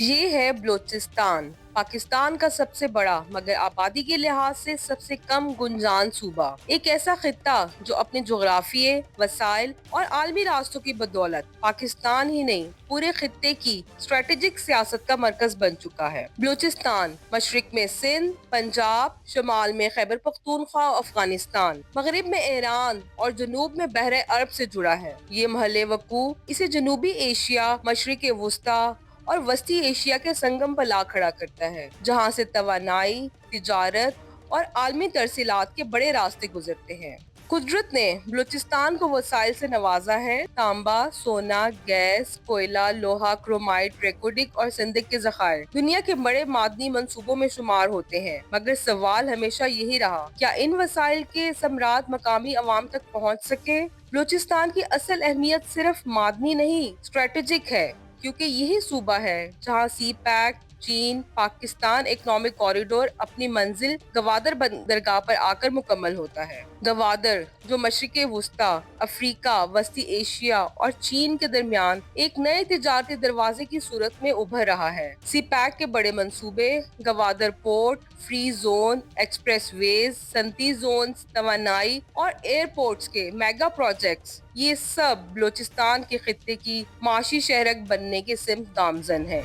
یہ ہے بلوچستان، پاکستان کا سب سے بڑا مگر آبادی کے لحاظ سے سب سے کم گنجان صوبہ۔ ایک ایسا خطہ جو اپنے جغرافیے، وسائل اور عالمی راستوں کی بدولت پاکستان ہی نہیں پورے خطے کی اسٹریٹجک سیاست کا مرکز بن چکا ہے۔ بلوچستان مشرق میں سندھ، پنجاب، شمال میں خیبر پختونخوا افغانستان، مغرب میں ایران اور جنوب میں بحر عرب سے جڑا ہے۔ یہ محل وقوع اسے جنوبی ایشیا، مشرق وسطیٰ اور وسطی ایشیا کے سنگم پر لا کھڑا کرتا ہے، جہاں سے توانائی، تجارت اور عالمی ترسیلات کے بڑے راستے گزرتے ہیں۔ قدرت نے بلوچستان کو وسائل سے نوازا ہے۔ تانبا، سونا، گیس، کوئلہ، لوہا، کرومائٹ، ریکوڈک اور سندھ کے ذخائر دنیا کے بڑے معدنی منصوبوں میں شمار ہوتے ہیں، مگر سوال ہمیشہ یہی رہا، کیا ان وسائل کے ثمرات مقامی عوام تک پہنچ سکے؟ بلوچستان کی اصل اہمیت صرف معدنی نہیں، اسٹریٹجک ہے، کیونکہ یہی صوبہ ہے جہاں سی پیک، چین پاکستان اکنامک کوریڈور اپنی منزل گوادر بندرگاہ پر آ کر مکمل ہوتا ہے۔ گوادر جو مشرق وسطیٰ، افریقہ، وسطی ایشیا اور چین کے درمیان ایک نئے تجارتی دروازے کی صورت میں ابھر رہا ہے۔ سی پیک کے بڑے منصوبے، Gwadar port, free zone, expressways, صنعتی زونز، توانائی اور ایئرپورٹس کے میگا پروجیکٹس، یہ سب بلوچستان کے خطے کی معاشی شہرک بننے کے سمت گامزن ہیں۔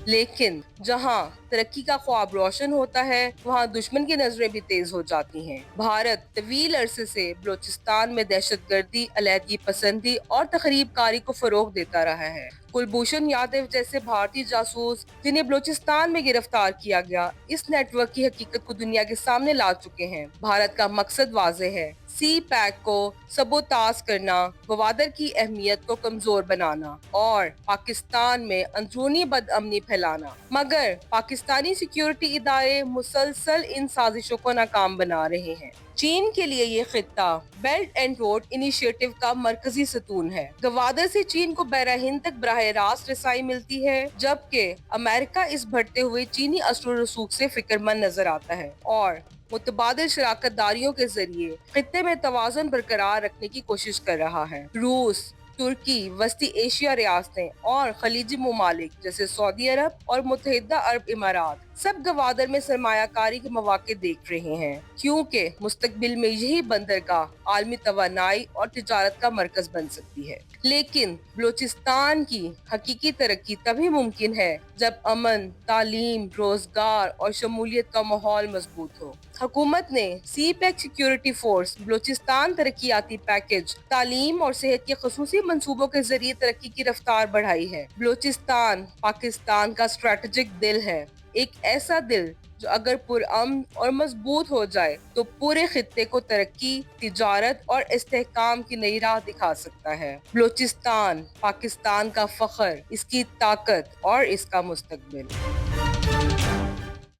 لیکن جہاں ترقی کا خواب روشن ہوتا ہے، وہاں دشمن کی نظریں بھی تیز ہو جاتی ہیں۔ بھارت طویل عرصے سے بلوچستان میں دہشت گردی، علیحدگی پسندی اور تخریب کاری کو فروغ دیتا رہا ہے۔ کلبھوشن یادو جیسے بھارتی جاسوس جنہیں بلوچستان میں گرفتار کیا گیا، اس نیٹ ورک کی حقیقت کو دنیا کے سامنے لا چکے ہیں۔ بھارت کا مقصد واضح ہے، سی پیک کو سبوتاژ کرنا، گوادر کی اہمیت کو کمزور بنانا اور پاکستان میں اندرونی بد امنی پھیلانا، مگر پاکستانی سیکیورٹی ادارے مسلسل ان سازشوں کو ناکام بنا رہے ہیں۔ چین کے لیے یہ خطہ بیلٹ اینڈ روڈ انیشیٹو کا مرکزی ستون ہے۔ گوادر سے چین کو بحر ہند تک براہ راست رسائی ملتی ہے، جبکہ امریکہ اس بڑھتے ہوئے چینی اثر و رسوخ سے فکر مند نظر آتا ہے اور متبادل شراکت داریوں کے ذریعے خطے میں توازن برقرار رکھنے کی کوشش کر رہا ہے۔ روس، ترکی، وسطی ایشیا ریاستیں اور خلیجی ممالک جیسے سعودی عرب اور متحدہ عرب امارات سب گوادر میں سرمایہ کاری کے مواقع دیکھ رہے ہیں، کیونکہ مستقبل میں یہی بندرگاہ عالمی توانائی اور تجارت کا مرکز بن سکتی ہے۔ لیکن بلوچستان کی حقیقی ترقی تبھی ممکن ہے جب امن، تعلیم، روزگار اور شمولیت کا ماحول مضبوط ہو۔ حکومت نے سی پیک سیکیورٹی فورس، بلوچستان ترقیاتی پیکج، تعلیم اور صحت کے خصوصی منصوبوں کے ذریعے ترقی کی رفتار بڑھائی ہے۔ بلوچستان پاکستان کا اسٹریٹجک دل ہے، ایک ایسا دل جو اگر پرامن اور مضبوط ہو جائے تو پورے خطے کو ترقی، تجارت اور استحکام کی نئی راہ دکھا سکتا ہے۔ بلوچستان پاکستان کا فخر، اس کی طاقت اور اس کا مستقبل۔